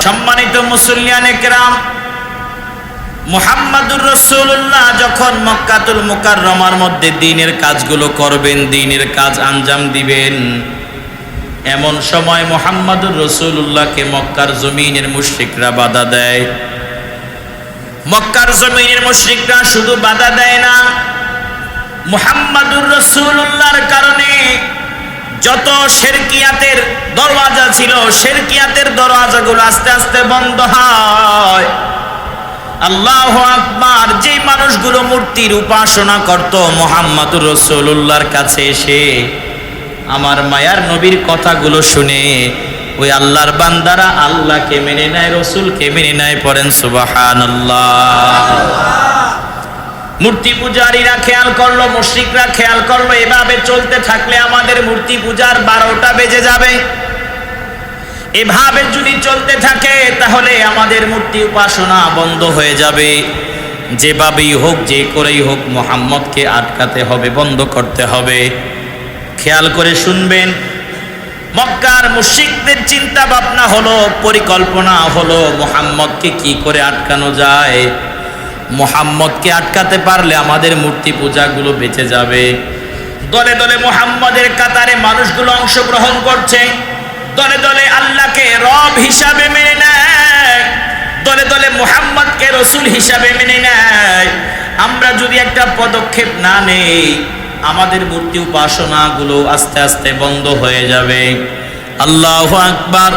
সম্মানিত মুসল্লিয়ানে কেরাম, মুহাম্মাদুর রাসূলুল্লাহ যখন মক্কাতুল মুকাররমার মধ্যে দ্বীনের কাজগুলো করবেন, দ্বীনের কাজ আঞ্জাম দিবেন, এমন সময় মুহাম্মাদুর রাসূলুল্লাহকে মক্কার জমিনের মুশরিকরা বাধা দেয়। মক্কার জমিনের মুশরিকরা শুধু বাধা দেয় না, মুহাম্মাদুর রাসূলুল্লাহর কারণে যত শিরকিয়াতের দরওয়াজা ছিল, শিরকিয়াতের দরওয়াজাগুলো আস্তে আস্তে বন্ধ হয়। আল্লাহু আকবার। যে মানুষগুলো মূর্তির উপাসনা করত, মুহাম্মাদুর রাসূলুল্লাহর কাছে এসে আমার মায়ার নবীর কথাগুলো শুনে ওই আল্লাহর বান্দারা আল্লাহকে মেনে নেয়, রসুলকে মেনে নেয়। পড়েন সুবহানাল্লাহ। মূর্তি পূজারীরা খেয়াল করলো, মুশরিকরা খেয়াল করলো, এভাবে চলতে থাকলে আমাদের মূর্তি পূজার 12টা বেজে যাবে। এভাবে যদি চলতে থাকে তাহলে আমাদের মূর্তি উপাসনা বন্ধ হয়ে যাবে। যেভাবেই হোক, যে করেই হোক, মুহাম্মদকে আটকাতে হবে, বন্ধ করতে হবে। খেয়াল করে শুনবেন, মক্কার মুশরিকদের চিন্তা ভাবনা হলো, পরিকল্পনা হলো মুহাম্মদকে কি করে আটকানো যায়। মুহাম্মদকে আটকাতে পারলে আমাদের মূর্তি পূজাগুলো বেঁচে যাবে। দলে দলে মুহাম্মদের কাতারে মানুষগুলো অংশগ্রহণ করছে, দলে দলে আল্লাহকে রব হিসাবে মেনে নেয়, দলে দলে মুহাম্মদকে রসুল হিসাবে মেনে নেয়। আমরা যদি একটা পদক্ষেপ না নেই, আমাদের মূর্তি উপাসনাগুলো আস্তে আস্তে বন্ধ হয়ে যাবে। আল্লাহু আকবার।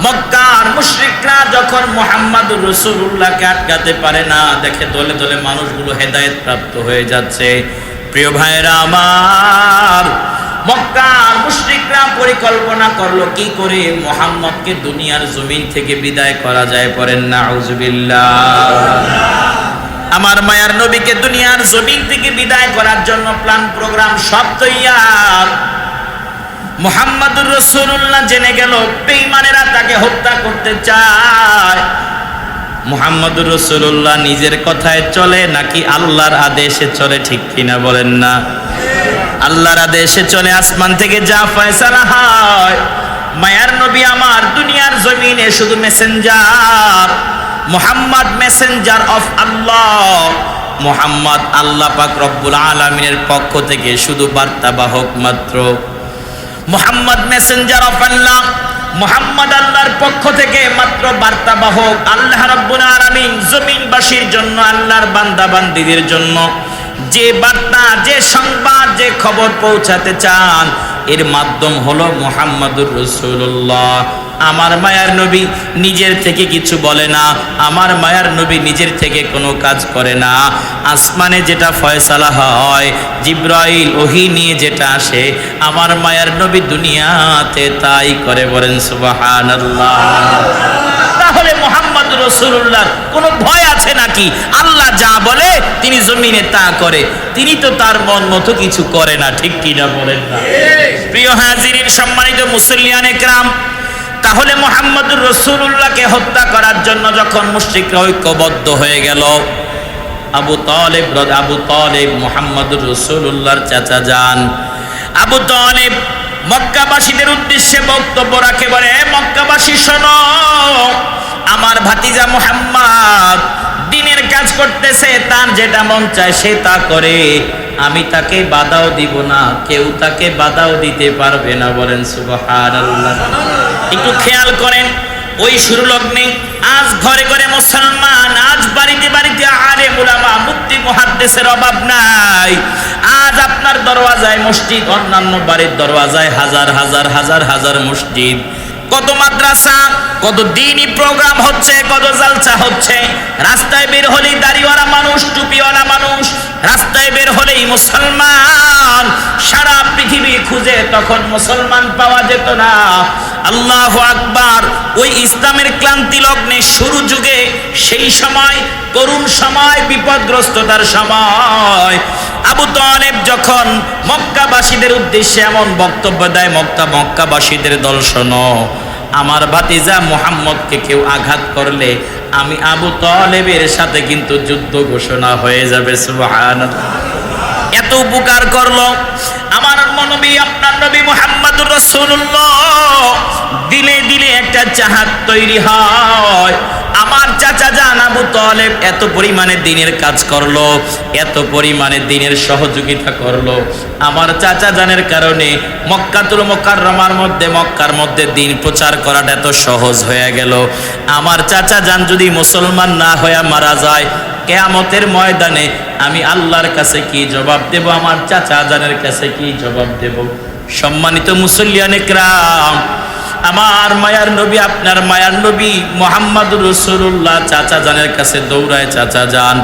মক্কার মুশরিকরা যখন মুহাম্মাদুর রাসূলুল্লাহকে আটকাতে পারে না, দেখে দলে দলে মানুষগুলো হেদায়েত প্রাপ্ত হয়ে যাচ্ছে। প্রিয় ভাইরা আমার, মক্কার মুশরিকরা পরিকল্পনা করলো কি করে মুহাম্মদকে দুনিয়ার জমিন থেকে বিদায় করা যায়। পড়েন নাউযুবিল্লাহ। আমার মায়ার নবীকে দুনিয়ার জমিন থেকে বিদায় করার জন্য প্ল্যান প্রোগ্রাম সব তৈয়ার। মুহাম্মাদুর রাসূলুল্লাহ জেনে গেল বেঈমানেরা তাকে হত্যা করতে চায়। মুহাম্মাদুর রাসূলুল্লাহ নিজের কথায় চলে নাকি আল্লাহর আদেশে চলে? ঠিক কিনা বলেন না? আল্লাহর আদেশে চলে। আসমান থেকে যা ফয়সালা হয়, মায়ার নবী আমার দুনিয়ার জমিনে শুধু মেসেঞ্জার। মুহাম্মদ মেসেঞ্জার অফ আল্লাহ। মুহাম্মদ আল্লাহ পাক রব্বুল আলামিনের পক্ষ থেকে শুধু বার্তাবাহক মাত্র। মুহাম্মদ মেসেঞ্জার অফ আল্লাহ। মুহাম্মদ আল্লাহর পক্ষ থেকে মাত্র বার্তাবাহক। আল্লাহ রাব্বুল আলামিন জমিনবাসীর জন্য, আল্লাহর বান্দা বান্দীদের জন্য যে বার্তা, যে সংবাদ, যে খবর পৌঁছাতে চান, এর মাধ্যম হলো মুহাম্মাদুর রাসূলুল্লাহ। আমার মায়ার নবী নিজের থেকে কিছু বলে না, আমার মায়ার নবী নিজের থেকে কোনো কাজ করে না। আসমানে যেটা ফয়সালা হয়, জিবরাইল ওহী নিয়ে যেটা আসে, আমার মায়ার নবী দুনিয়াতে তাই করে। বলেন সুবহানাল্লাহ। তাহলে মুহাম্মাদুর রাসূলুল্লাহর কোনো ভয় আছে নাকি? আল্লাহ যা বলে তিনি জমিনে তা করে, তিনি তো তার মন মতো কিছু করে না। ঠিক কিনা বলেন না? প্রিয় হাজিরিন, সম্মানিত মুসল্লিয়ানে কেরাম, তাহলে মুহাম্মাদুর রাসূলুল্লাহকে হত্যা করার জন্য যখন মুশরিকরা ঐক্যবদ্ধ হয়ে গেল, আবু তালেব মুহাম্মাদুর রাসূলুল্লাহর চাচা যান। আবু তালেব মক্কাবাসীদের উদ্দেশ্যে বক্তব্য রাখে, বলে, মক্কাবাসী শোনো, আমার ভাতিজা মুহাম্মদ দ্বীনের কাজ করতেছে, তার যেটা মন চায় সে তা করে, আমি তাকে বাধাও দিব না, কেউ তাকে বাধাও দিতে পারবে না। বলেন সুবহানাল্লাহ। একটু খেয়াল করেন, ওই শুরু লগ্নে আজ ঘরে ঘরে মুসলমান, আজ বাড়িতে বাড়িতে আলেম উলামা, মুফতি মুহাদ্দিসের অভাব নাই। আজ আপনার দরওয়াজায় মসজিদ, অন্যান্য বাড়ির দরওয়াজায় হাজার হাজার হাজার হাজার মসজিদ, কত মাদ্রাসা, কত দ্বীনি প্রোগ্রাম হচ্ছে, কত জালসা হচ্ছে। রাস্তায় বের হলেই দাড়িওয়ালা মানুষ, টুপিওয়ালা মানুষ, রাস্তায় বের হলেই মুসলমান। সারা পৃথিবী খুঁজে তখন মুসলমান পাওয়া যেত না। আল্লাহু আকবার। ওই ইসলামের ক্লান্তি লগ্নে শুরু যুগে, সেই সময় করুণ সময়, বিপদগ্রস্ততার সময়, আবু তালেব যখন মক্কাবাসীদের উদ্দেশ্যে এমন বক্তব্য দেয়, মক্কাবাসীদের দল শোনো, আমার ভাতিজা মুহাম্মদকে কেউ আঘাত করলে আমি আবু তালেবের সাথে কিন্তু যুদ্ধ ঘোষণা হয়ে যাবে। সুবহানাল্লাহ। এত উপকার করলো। আমার নবী, আপনার নবী মুহাম্মদুর রাসূলুল্লাহ দিলে দিলে একটা চাহাত তৈরি হয়। আমার চাচা জান আবু তালেব এত পরিমাণে দ্বীনের কাজ করলো, এত পরিমাণে দ্বীনের সহযোগিতা করলো। আমার চাচা জানের কারণে মক্কাতুল মুকাররমার মধ্যে, মক্কার মধ্যে দ্বীন প্রচার করাটা এত সহজ হয়ে গেল। আমার চাচা জান যদি মুসলমান না হয়ে মারা যায়, কিয়ামতের ময়দানে আমি আল্লাহর কাছে কি জবাব দেব? আমার চাচা জানের কাছে কি জবাব দেব? সম্মানিত মুসল্লিয়ানে কিরাম, আমার মায়ার নবী, আপনার মায়ার নবী মুহাম্মদুর রাসূলুল্লাহ চাচা জানের কাছে দৌড়ায়, চাচা জান,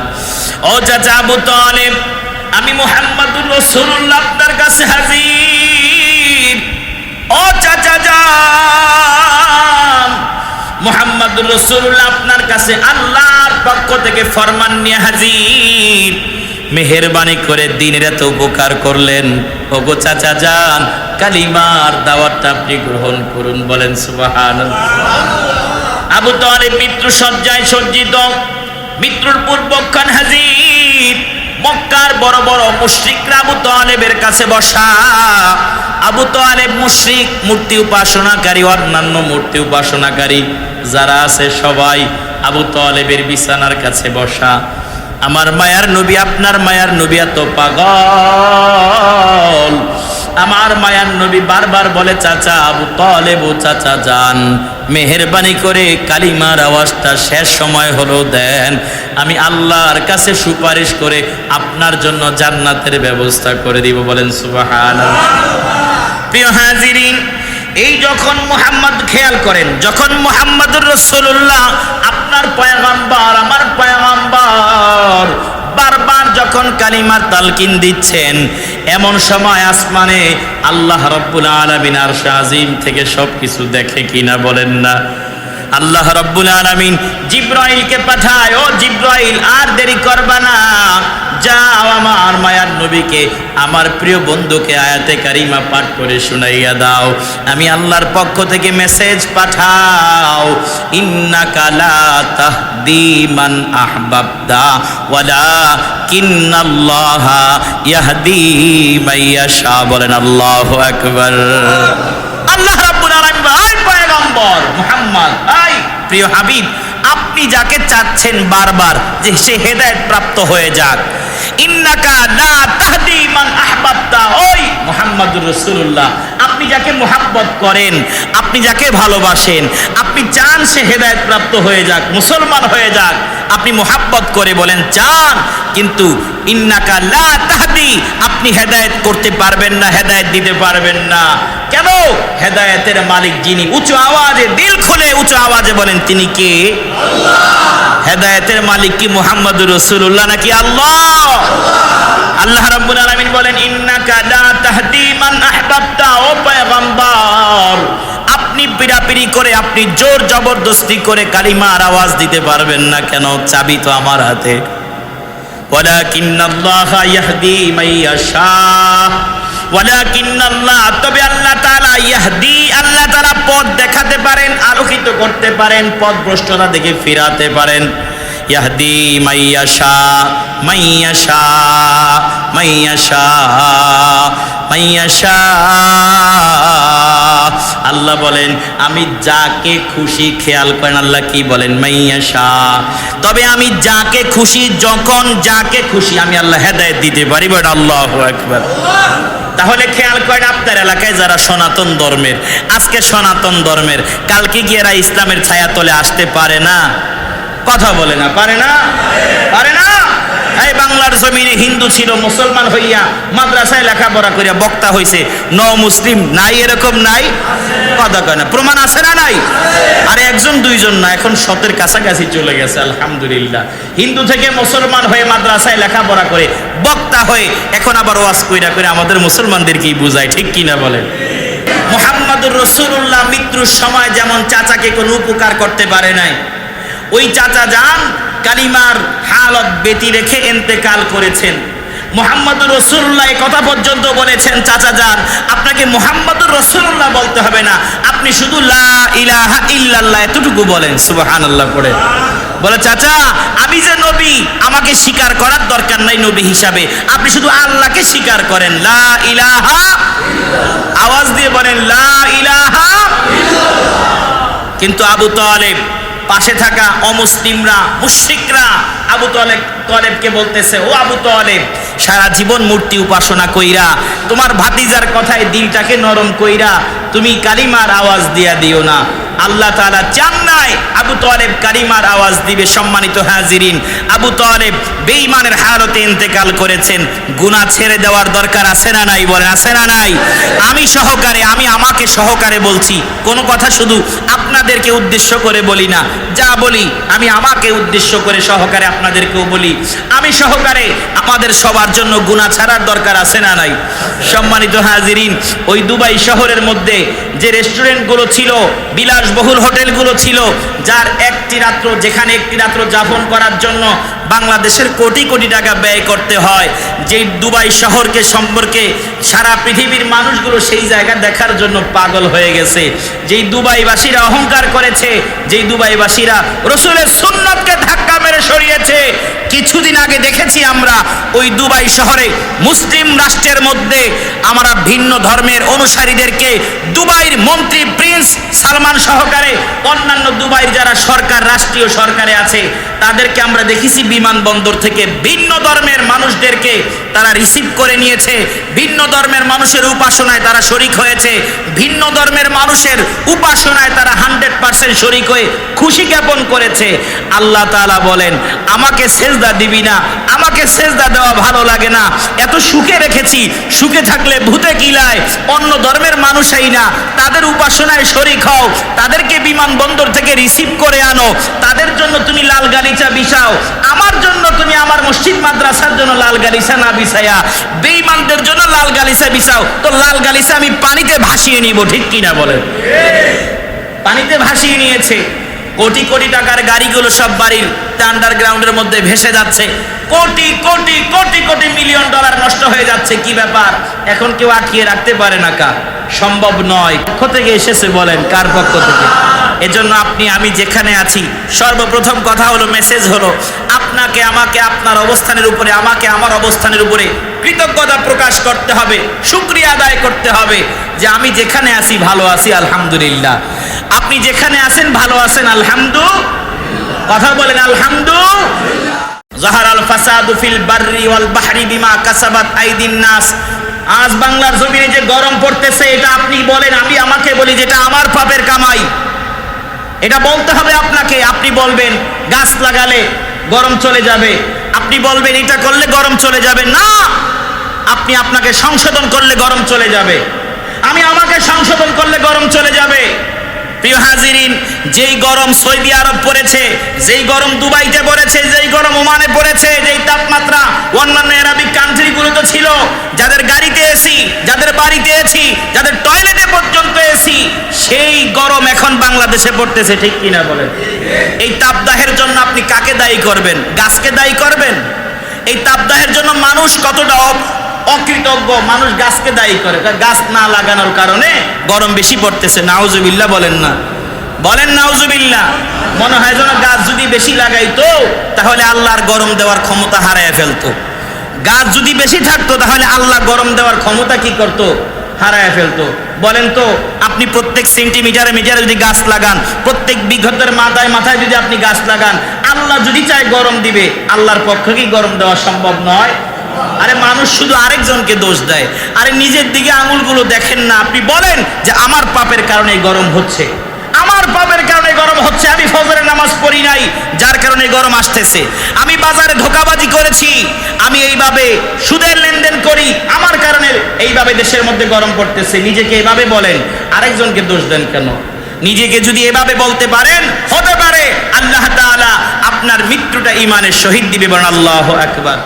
ও চাচা আবু তালেব, আমি মুহাম্মদুর রাসূলুল্লাহ আপনার কাছে হাজির। ও চাচা জান, মুহাম্মদুর রাসূলুল্লাহ আপনার কাছে আল্লাহর পক্ষ থেকে ফরমান নিয়ে হাজির। মেহেরবানি করে দ্বীনের এত উপকার করলেন, ওগো চাচা জান, কালিমার দাওয়াতটা আপনি গ্রহণ করুন। বলেন সুবহানাল্লাহ। আবু তালেব মৃত্যু সজ্জায় সজ্জিত, মৃত্যুর পূর্বক্ষণ হাজির। মক্কার বড় বড় মুশরিকরা আবু তালেবের কাছে বসা। আবু তালেব মুশরিক, মূর্তি উপাসনাকারী, অন্যান্য মূর্তি উপাসনাকারী যারা আছে সবাই আবু তালেবের বিছানার কাছে বসা। আমার মায়ার নবী, আপনার মায়ার নবী এত পাগল, আমার মায়ার নবী বারবার বলে, চাচা আবু তালেব, ও চাচা জান, মেহেরবানি করে কালিমার আওয়াজটা শেষ সময় হলো দেন, আমি আল্লাহর কাছে সুপারিশ করে আপনার জন্য জান্নাতের ব্যবস্থা করে দিব। বলেন সুবহানাল্লাহ। প্রিয় হাজিরিন, এই যখন মুহাম্মদ, খেয়াল করেন, যখন মুহাম্মদুর রাসূলুল্লাহ আপনার পয়গম্বর, আমার পয়গম্বর বারবার যখন কালিমার তালকিন দিচ্ছেন, এমন সময় আসমানে আল্লাহ রাব্বুল আলামিন আরশ আজিম থেকে সবকিছু দেখে কিনা বলেন না? আল্লাহ রাব্বুল আলামিন জিবরাইলকে পাঠায়, ও জিবরাইল আর দেরি করবা না, যাও আমার মায়ার নবীকে, আমার প্রিয় বন্ধুকে আয়াতে কারিমা পাঠ করে শুনাইয়া দাও। আমি আল্লাহর পক্ষ থেকে মেসেজ পাঠাও, ইন্নাকা লা তাহদি মান আহবাবতা ওয়ালাকিন্নাল্লাহা ইয়াহদি মাইয়াশা। বলেন আল্লাহু আকবার। আল্লাহ রাব্বুল আলামিন, আই পয়গম্বর মুহাম্মদ, আই প্রিয় হাবিব, আপনি যাকে চাচ্ছেন বারবার যে সে হেদায়েত প্রাপ্ত হয়ে যাক, ইন্নাকা লা তাহদি মান আহবাবতা, ওই মুহাম্মদুর রাসূলুল্লাহ, আপনি যাকে মুহাব্বত করেন, আপনি যাকে ভালোবাসেন, আপনি চান সে হেদায়েত প্রাপ্ত হয়ে যাক, মুসলমান হয়ে যাক, আপনি মুহাব্বত করে বলেন চান, কিন্তু ইন্নাকা লা তাহদি, আপনি হেদায়েত করতে পারবেন না, হেদায়েত দিতে পারবেন না। কেন? হেদায়েতের মালিক যিনি, উঁচু আওয়াজে, দিল খুলে উঁচু আওয়াজে বলেন, তিনি কে? আল্লাহ। হেদায়েতের মালিক কি মুহাম্মদুর রাসূলুল্লাহ নাকি আল্লাহ? আল্লাহ রাব্বুল আলামিন বলেন, ইন্নাকা লা তাহদি মান আহবাবতা, ও পয়গম্বর, আপনি পিড়াপিড়ি করে, আপনি জোর জবরদস্তি করে কালিমার আওয়াজ দিতে পারবেন না। কেন? চাবি তো আমার হাতে। ওয়ালাকিন্নাল্লাহা ইয়াহদি মাইয়াশা, ওয়ালাকিন্নাল্লাহ, তবে আল্লাহ তাআলা ইয়াহদি, আল্লাহ তাআলা পথ দেখাতে পারেন, আলোকিত করতে পারেন, পথ ভ্রষ্টতা থেকে ফিরাতে পারেন। ইয়াহদি মাইয়াশা, মাইয়াশা, মাইয়াশা, মাইয়াশা। আল্লাহ বলেন, আমি যাকে খুশি, খেয়াল করেন আল্লাহ কি বলেন, মাইয়াশা, তবে আমি যাকে খুশি, যখন যাকে খুশি আমি আল্লাহ হেদায়েত দিতে পারি। বলেন আল্লাহু আকবার। তাহলে খেয়াল করেন, আপনার এলাকায় যারা সনাতন ধর্মের, আজকে সনাতন ধর্মের, কালকে কি এরা ইসলামের ছায়াতলে আসতে পারে না? কথা বলে না, পারে না? পারে না? এই বাংলার জমিনে হিন্দু ছিল, মুসলমান হইয়া মাদ্রাসায় লেখাপড়া করিয়া বক্তা হইছে, ন মুসলিম নাই? এরকম নাই? কথা কয় না, প্রমাণ আছে না নাই? আর একজন দুইজন না, এখন 100-এর কাছাকাছি চলে গেছে আলহামদুলিল্লাহ। হিন্দু থেকে মুসলমান হয়ে মাদ্রাসায় লেখাপড়া করে বক্তা হয়ে এখন আবার ওয়াজ কইরা করে আমাদের মুসলমানদেরকেই বুঝায়, ঠিক কিনা বলেন? মুহাম্মদুর রাসূলুল্লাহ মৃত্যুর সময় যেমন চাচাকে কোনো উপকার করতে পারে নাই, ওই চাচা যান কালিমার হালত বেতি রেখে ইন্তেকাল করেছেন। মুহাম্মদুর রাসূলুল্লাহ এই কথা পর্যন্ত বলেছেন, চাচা যান আপনাকে মুহাম্মদুর রাসূলুল্লাহ বলতে হবে না, আপনি শুধু লা ইলাহা ইল্লাল্লাহ এতটুকু বলেন। সুবহানাল্লাহ পড়ে বলে চাচা আমি যে নবী, আমাকে স্বীকার করার দরকার নাই নবী হিসাবে, আপনি শুধু আল্লাহকে স্বীকার করেন, লা ইলাহা, আওয়াজ দিয়ে বলেন লা ইলাহা। কিন্তু আবু তালেব, পাশে থাকা অমুসলিমরা, মুশরিকরা আবু তালেবকে বলতেছে, ও আবু তালেব, সারা জীবন মূর্তি উপাসনা কইরা, তোমার ভাতিজার কথায় দিলটাকে নরম কইরা তুমি কালিমার আওয়াজ দিয়া দিও না। আল্লাহ তাআলা চান নাই আবু তালেব কালিমার আওয়াজ দিবে। সম্মানিত হাজিরিন, আবু তালেব বেঈমানের হালতে ইন্তেকাল করেছেন। গুনাহ ছেড়ে দেওয়ার দরকার আছে না নাই? বলেন আছে না নাই? আমি সহকারে, আমি আমাকে সহকারে বলছি, কোনো কথা শুধু আপনাদেরকে উদ্দেশ্য করে বলি না, যা বলি আমি আমাকে উদ্দেশ্য করে সহকারে আপনাদেরকেও বলি। আমি সহকারে আমাদের সবার জন্য গুনাহ ছাড়ার দরকার আছে না নাই? সম্মানিত হাজিরিন, ওই দুবাই শহরের মধ্যে যে রেস্টুরেন্টগুলো ছিল, বিলাসবহুল হোটেলগুলো ছিল, যার যেখানে একটি রাত্র যাপন করার জন্য বাংলাদেশের কোটি কোটি টাকা ব্যয় করতে হয়, যেই দুবাই শহরকে সম্পর্কে সারা পৃথিবীর মানুষগুলো সেই জায়গা দেখার জন্য পাগল হয়ে গেছে। যেই দুবাইবাসীরা অহংকার করেছে, যেই দুবাইবাসীরা রসুলের সুন্নতকে ধাক্কা মেরে সরিয়েছে। কিছুদিন আগে দেখেছি আমরা ওই দুবাই শহরে মুসলিম রাষ্ট্রের মধ্যে আমরা ভিন্ন ধর্মের অনুসারীদেরকে দুবাইয়ের মন্ত্রী প্রিন্স সালমান সহকারে অন্যান্য দুবাইয়ের যারা সরকার, রাষ্ট্রীয় সরকারে আছে, তাদেরকে আমরা দেখেছি বিমানবন্দর থেকে ভিন্ন ধর্মের মানুষদেরকে তারা রিসিভ করে নিয়েছে। ভিন্ন ধর্মের মানুষের উপাসনায় তারা শরিক হয়েছে। ভিন্ন ধর্মের মানুষের উপাসনায় তারা 100% শরিক হয়ে খুশি জ্ঞাপন করেছে। আল্লাহ তাআলা বলেন, আমাকে সেজদা দিবি না, আমাকে সেজদা দেওয়া ভালো লাগে না, এত সুখে রেখেছি, সুখে থাকলে ভূতে কিলায়, অন্য ধর্মের মানুষই না, তাদের উপাসনায় শরিক হও, তাদেরকে বিমানবন্দর থেকে রিসিভ করে আনো, তাদের জন্য তুমি লাল গালিচা বিছাও, আমার জন্য তুমি আমার মসজিদ মাদ্রাসার জন্য লাল গালিচা না বিছায়া বেঈমানদের জন্য লাল গালিচা বিছাও। তো লাল গালিচা আমি পানিতে ভাসিয়ে নিব, ঠিক কিনা বলেন? পানিতে ভাসিয়ে নিয়েছে। কোটি কোটি টাকার গাড়িগুলো সব বাড়ির আন্ডারগ্রাউন্ডের মধ্যে ভেসে যাচ্ছে। কোটি কোটি কোটি কোটি মিলিয়ন ডলার নষ্ট হয়ে যাচ্ছে। কি ব্যাপার? এখন কেউ আটকিয়ে রাখতে পারে না, কা সম্ভব নয়। পক্ষ থেকে এসেছে, বলেন কার পক্ষ থেকে? এজন্য আপনি আমি যেখানে আছি, সর্বপ্রথম কথা হলো, মেসেজ হলো, আপনাকে আমাকে আপনার অবস্থানের উপরে, আমাকে আমার অবস্থানের উপরে কৃতজ্ঞতা প্রকাশ করতে হবে, শুকরিয়া আদায় করতে হবে যে আমি যেখানে আছি ভালো আছি, আলহামদুলিল্লাহ। আপনি যেখানে আছেন ভালো আছেন, আলহামদুলিল্লাহ। কথা বলেন আলহামদুলিল্লাহ। যাহারাল ফাসাদু ফিল বাররি ওয়াল বাহরি বিমা কাসাবাত আইদিন নাস। আজ বাংলার জমিনে যে গরম পড়তেছে, এটা আপনি বলেন, আমি আমাকে বলি, যেটা আমার পাপের কামাই, এটা বলতে হবে আপনাকে। আপনি বলবেন গাছ লাগালে গরম চলে যাবে, আপনি বলবেন এটা করলে গরম চলে যাবে না, আপনি আপনাকে সংশোধন করলে গরম চলে যাবে, আমি আমাকে সংশোধন করলে গরম চলে যাবে। প্রিয় হাজিরিন, যেই গরম সৌদি আরব পড়েছে, যেই গরম দুবাইতে পড়েছে, যেই গরম ওমানে পড়েছে, যেই তাপমাত্রা অন্যান্য আরবিক কান্ট্রিগুলোতে ছিল, যাদের গাড়িতে এসি, যাদের বাড়িতে এসি, যাদের টয়লেটে পর্যন্ত এসি, সেই গরম এখন বাংলাদেশে পড়তেছে, ঠিক কিনা বলেন? এই তাপদাহের জন্য আপনি কাকে দায়ী করবেন? গাছকে দায়ী করবেন? এই তাপদাহের জন্য মানুষ কতটা অকৃতজ্ঞ, মানুষ গাছকে দায়ী করে। গাছ না লাগানোর কারণে গরম বেশি পড়তেছে। নাউজুবিল্লাহ বলেন না, বলেন নাউজুবিল্লাহ। মনে হয় যেন গাছ যদি বেশি লাগাইতো তাহলে আল্লাহর গরম দেওয়ার ক্ষমতা হারায় ফেলতো। গাছ যদি বেশি থাকতো তাহলে আল্লাহ গরম দেওয়ার ক্ষমতা কি করতো? হারায় ফেলতো। বলেন তো, আপনি প্রত্যেক সেন্টিমিটারে মিটারে যদি গাছ লাগান, প্রত্যেক বিঘতের মাথায় মাথায় যদি আপনি গাছ লাগান, আল্লাহ যদি চায় গরম দিবে, আল্লাহর পক্ষে কি গরম দেওয়া সম্ভব নয়? আরে মানুষ শুধু আরেকজনকে দোষ দেয়, আরে নিজের দিকে আঙুলগুলো দেখেন না। আপনি বলেন যে আমার পাপের কারণে গরম হচ্ছে, আমার পাপের কারণে গরম হচ্ছে, আমি ফজরের নামাজ পড়ি নাই যার কারণে গরম আসতেছে, আমি বাজারে ধোঁকাবাজি করেছি, আমি এইভাবে সুদের লেনদেন করি, আমার কারণে এইভাবে দেশের মধ্যে গরম পড়তেছে। নিজেকে এভাবে বলেন, আরেকজনকে দোষ দেন কেন? নিজেকে যদি এভাবে বলতে পারেন, হতে পারে আল্লাহ তাআলা আপনার মৃত্যুটা ঈমানের শহীদ দিবে। বলেন আল্লাহু আকবার।